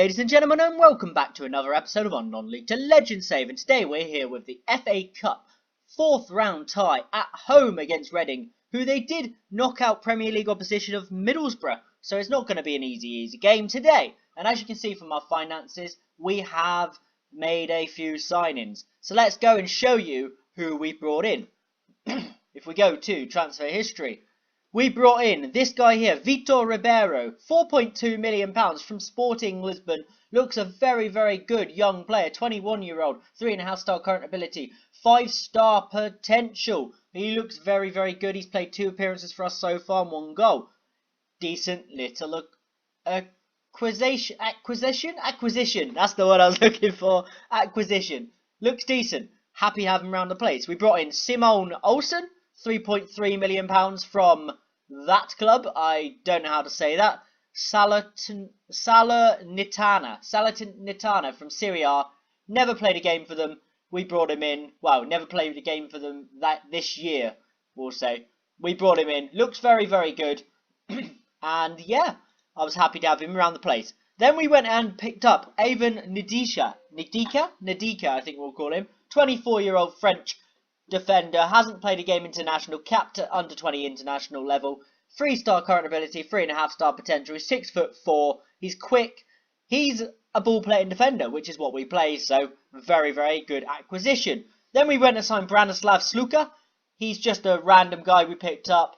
ladies and gentlemen, and welcome back to another episode of our non-league to legend save. And today we're here with the FA Cup 4th round tie at home against Reading, who they did knock out Premier League opposition of Middlesbrough. So it's not going to be an easy game today. And as you can see from our finances, we have made a few signings. So let's go and show you who we brought in. If we go to transfer history, we brought in this guy here, Vitor Ribeiro, £4.2 million from Sporting Lisbon. Looks a very, very good young player, 21-year-old, 3.5-star current ability, 5-star potential. He looks very, very good. He's played 2 appearances for us so far and 1 goal. Decent little acquisition. That's the word I was looking for. Acquisition. Looks decent. Happy to have him around the place. We brought in Simone Olsen, £3.3 million from that club. I don't know how to say that. Salernitana from Serie A. Never played a game for them. We brought him in. Well, never played a game for them this year, we'll say. We brought him in. Looks very, very good. And yeah, I was happy to have him around the place. Then we went and picked up Ivan Ndika, I think we'll call him. 24-year-old French defender, hasn't played a game international, capped at under 20 international level, 3-star current ability, 3.5-star potential, he's 6'4", he's quick, he's a ball playing defender, which is what we play, so very, very good acquisition. Then we went and signed Branislav Sluka. He's just a random guy we picked up.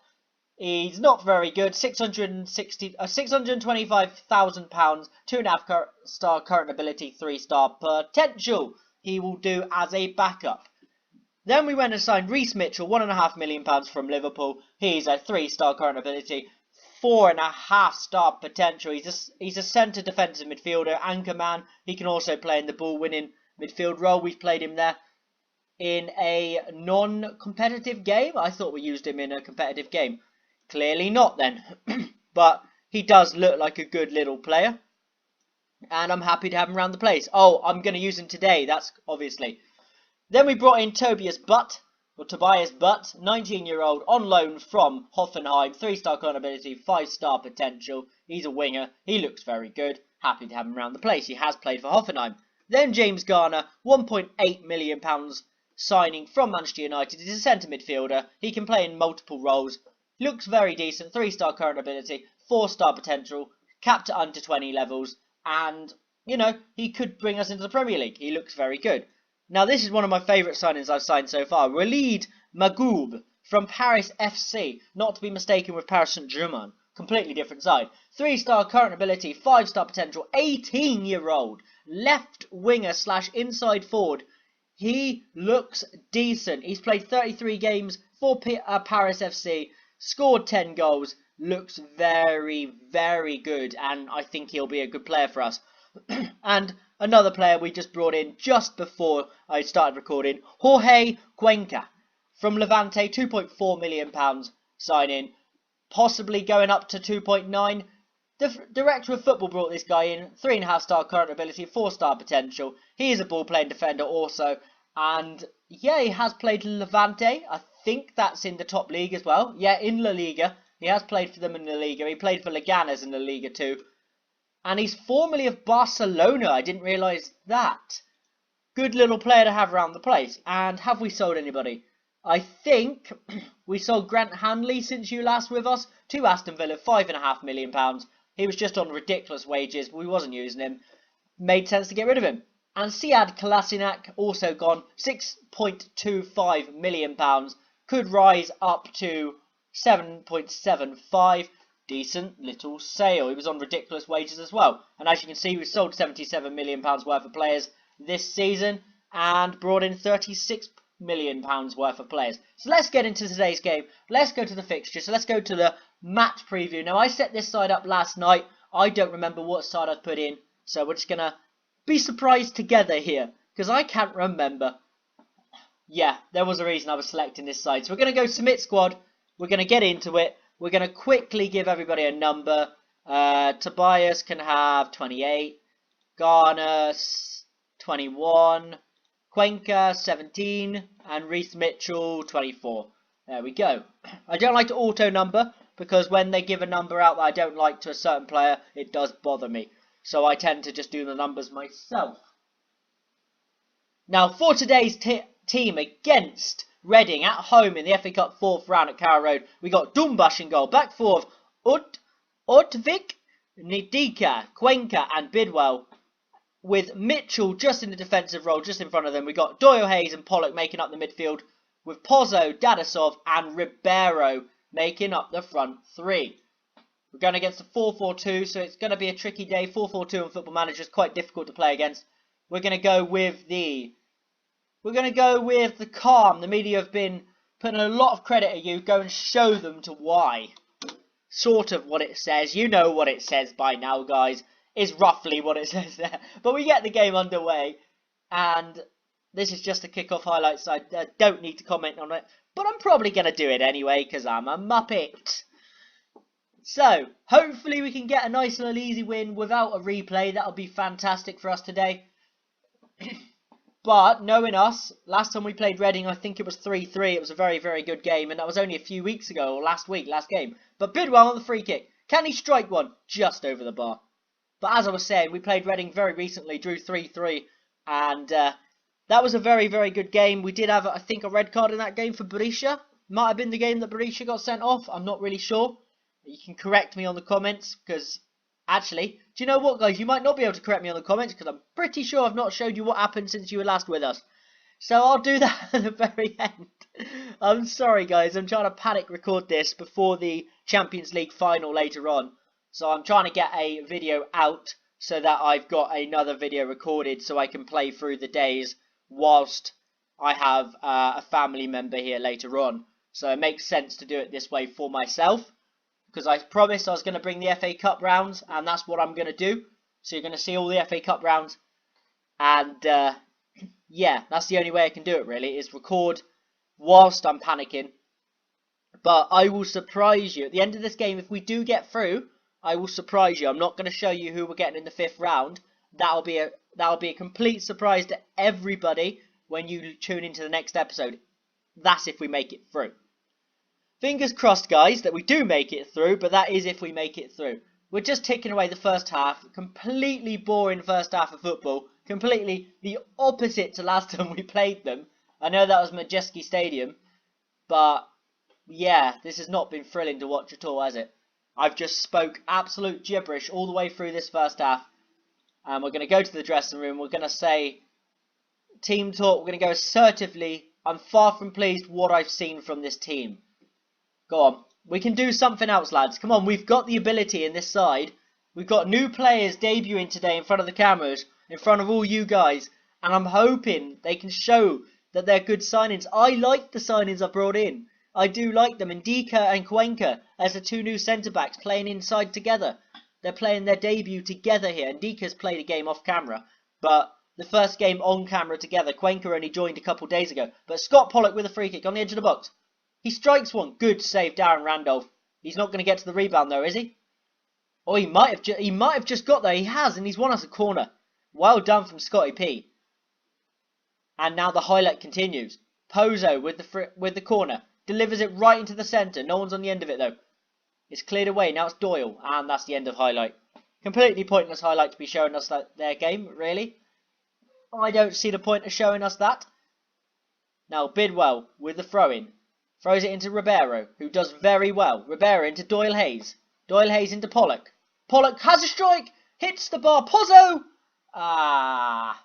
He's not very good, £625,000, 2.5-star current ability, 3-star potential. He will do as a backup. Then we went and signed Reece Mitchell, £1.5 million from Liverpool. He's a 3-star current ability, 4.5-star potential. He's a centre defensive midfielder, anchor man. He can also play in the ball-winning midfield role. We've played him there in a non-competitive game. I thought we used him in a competitive game. Clearly not then. But he does look like a good little player. And I'm happy to have him around the place. Oh, I'm going to use him today, that's obviously. Then we brought in Tobias Butt, 19-year-old, on loan from Hoffenheim. 3-star current ability, 5-star potential. He's a winger. He looks very good. Happy to have him around the place. He has played for Hoffenheim. Then James Garner, £1.8 million signing from Manchester United. He's a centre midfielder. He can play in multiple roles. Looks very decent. 3-star current ability, 4-star potential. Capped at under 20 levels. And, you know, he could bring us into the Premier League. He looks very good. Now, this is one of my favourite signings I've signed so far. Walid Magoub from Paris FC. Not to be mistaken with Paris Saint-Germain. Completely different side. 3-star current ability, 5-star potential. 18-year-old. Left winger / inside forward. He looks decent. He's played 33 games for Paris FC. Scored 10 goals. Looks very, very good. And I think he'll be a good player for us. And another player we just brought in just before I started recording, Jorge Cuenca from Levante, £2.4 million signing, possibly going up to 2.9. The director of football brought this guy in, 3.5-star current ability, 4-star potential. He is a ball-playing defender also, and yeah, he has played Levante. I think that's in the top league as well. Yeah, in La Liga. He has played for them in La Liga. He played for Leganes in La Liga too. And he's formerly of Barcelona. I didn't realise that. Good little player to have around the place. And have we sold anybody? I think we sold Grant Hanley since you last with us to Aston Villa, £5.5 million. He was just on ridiculous wages. We wasn't using him. Made sense to get rid of him. And Sead Kolasinac also gone, £6.25 million. Could rise up to 7.75. Decent little sale. He was on ridiculous wages as well. And as you can see, we sold £77 million worth of players this season and brought in £36 million worth of players. So let's get into today's game. Let's go to the fixture. So let's go to the match preview. Now, I set this side up last night. I don't remember what side I put in. So we're just going to be surprised together here because I can't remember. Yeah, there was a reason I was selecting this side. So we're going to go submit squad. We're going to get into it. We're going to quickly give everybody a number. Tobias can have 28. Garner 21. Cuenca 17. And Reece Mitchell 24. There we go. I don't like to auto number because when they give a number out that I don't like to a certain player, it does bother me. so I tend to just do the numbers myself. Now, for today's team against Reading at home in the FA Cup 4th round at Carrow Road, we got Dumbash in goal. Back four of Utvik, Nidika, Cuenca and Bidwell, with Mitchell just in the defensive role, just in front of them. We got Doyle, Hayes and Pollock making up the midfield, with Pozzo, Dadasov and Ribeiro making up the front three. We're going against a 4-4-2, so it's going to be a tricky day. 4-4-2 on Football Manager is quite difficult to play against. We're going to go with the calm. The media have been putting a lot of credit at you. Go and show them to why. Sort of what it says. You know what it says by now, guys. Is roughly what it says there. But we get the game underway. And this is just a kick-off highlight, so I don't need to comment on it. But I'm probably going to do it anyway, because I'm a muppet. So, hopefully we can get a nice little easy win without a replay. That'll be fantastic for us today. But, knowing us, last time we played Reading, I think it was 3-3. It was a very, very good game. And that was only a few weeks ago, or last game. But Bidwell on the free kick. Can he strike one? Just over the bar. But as I was saying, we played Reading very recently, drew 3-3. And that was a very, very good game. We did have, I think, a red card in that game for Berisha. Might have been the game that Berisha got sent off. I'm not really sure. You can correct me on the comments, because actually, do you know what, guys? You might not be able to correct me on the comments, because I'm pretty sure I've not showed you what happened since you were last with us. So I'll do that at the very end. I'm sorry, guys. I'm trying to panic record this before the Champions League final later on. So I'm trying to get a video out so that I've got another video recorded so I can play through the days whilst I have a family member here later on. So it makes sense to do it this way for myself. Because I promised I was going to bring the FA Cup rounds, and that's what I'm going to do. So you're going to see all the FA Cup rounds. And, yeah, that's the only way I can do it, really, is record whilst I'm panicking. But I will surprise you. At the end of this game, if we do get through, I will surprise you. I'm not going to show you who we're getting in the 5th round. That'll be a complete surprise to everybody when you tune into the next episode. That's if we make it through. Fingers crossed, guys, that we do make it through, but that is if we make it through. We're just ticking away the first half. Completely boring first half of football. Completely the opposite to last time we played them. I know that was Majeski Stadium, but yeah, this has not been thrilling to watch at all, has it? I've just spoke absolute gibberish all the way through this first half. And we're going to go to the dressing room. We're going to say team talk. We're going to go assertively. I'm far from pleased with what I've seen from this team. Go on. We can do something else, lads. Come on, we've got the ability in this side. We've got new players debuting today in front of the cameras, in front of all you guys. And I'm hoping they can show that they're good signings. I like the signings I brought in. I do like them. Ndika and Cuenca as the two new centre-backs playing inside together. They're playing their debut together here. Ndika's played a game off camera, but the first game on camera together. Cuenca only joined a couple days ago. But Scott Pollock with a free kick on the edge of the box. He strikes one. Good save, Darren Randolph. He's not going to get to the rebound, though, is he? Oh, he might have just got there. He has, and he's won us a corner. Well done from Scotty P. And now the highlight continues. Pozzo with the corner. Delivers it right into the centre. No one's on the end of it, though. It's cleared away. Now it's Doyle. And that's the end of highlight. Completely pointless highlight to be showing us their game, really. I don't see the point of showing us that. Now Bidwell with the throw-in. Throws it into Ribeiro, who does very well. Ribeiro into Doyle Hayes. Doyle Hayes into Pollock. Pollock has a strike. Hits the bar. Pozzo! Ah.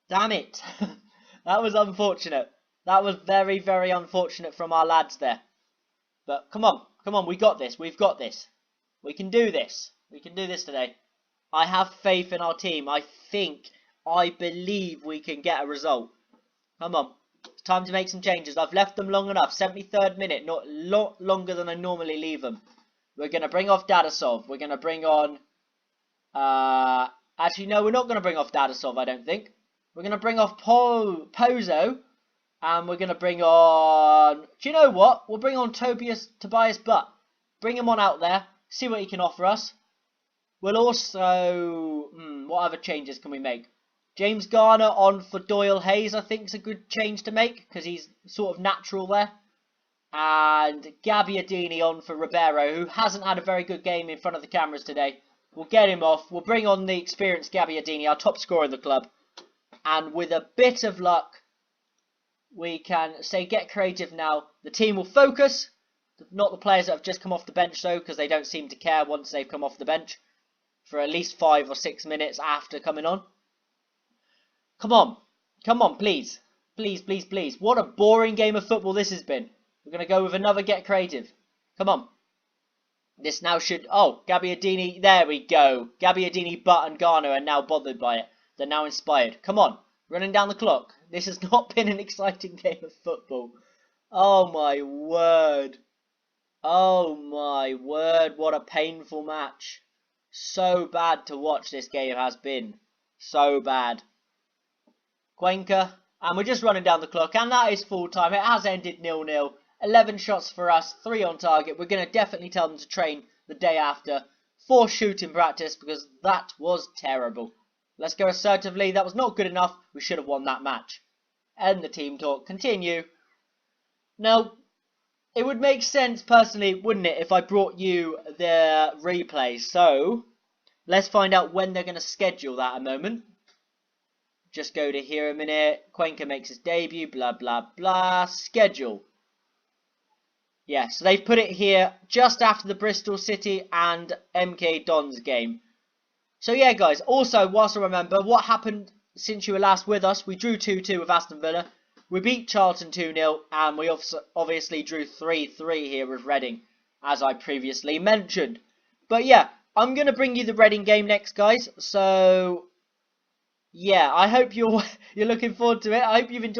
Damn it. That was unfortunate. That was very, very unfortunate from our lads there. But come on. Come on. We got this. We've got this. We can do this. We can do this today. I have faith in our team. I believe we can get a result. Come on. It's time to make some changes. I've left them long enough. 73rd minute. Not a lot longer than I normally leave them. We're going to bring off Dadasov. We're going to bring on... actually, no, we're not going to bring off Dadasov, I don't think. We're going to bring off Pozzo. And we're going to bring on... Do you know what? We'll bring on Tobias Butt. Bring him on out there. See what he can offer us. We'll also... what other changes can we make? James Garner on for Doyle Hayes, I think, is a good change to make. Because he's sort of natural there. And Gabbiadini on for Ribeiro, who hasn't had a very good game in front of the cameras today. We'll get him off. We'll bring on the experienced Gabbiadini, our top scorer in the club. And with a bit of luck, we can say get creative now. The team will focus. Not the players that have just come off the bench, though, because they don't seem to care once they've come off the bench for at least 5 or 6 minutes after coming on. Come on. Come on, please. Please, please, please. What a boring game of football this has been. We're going to go with another get creative. Come on. This now should... Oh, Gabbiadini. There we go. Gabbiadini, Butt and Garner are now bothered by it. They're now inspired. Come on. Running down the clock. This has not been an exciting game of football. Oh, my word. Oh, my word. What a painful match. So bad to watch this game has been. So bad. Cuenca. And we're just running down the clock. And that is full time. It has ended 0-0. 11 shots for us. 3 on target. We're going to definitely tell them to train the day after for shooting practice, because that was terrible. Let's go assertively. That was not good enough. We should have won that match. End the team talk. Continue. Now, it would make sense personally, wouldn't it, if I brought you the replay. So, let's find out when they're going to schedule that a moment. Just go to here a minute. Cuenca makes his debut. Blah, blah, blah. Schedule. Yeah, so they've put it here just after the Bristol City and MK Dons game. So yeah, guys, also, whilst I remember, what happened since you were last with us, we drew 2-2 with Aston Villa. We beat Charlton 2-0, and we obviously drew 3-3 here with Reading, as I previously mentioned. But yeah, I'm going to bring you the Reading game next, guys. So, yeah, I hope you're looking forward to it. I hope you've enjoyed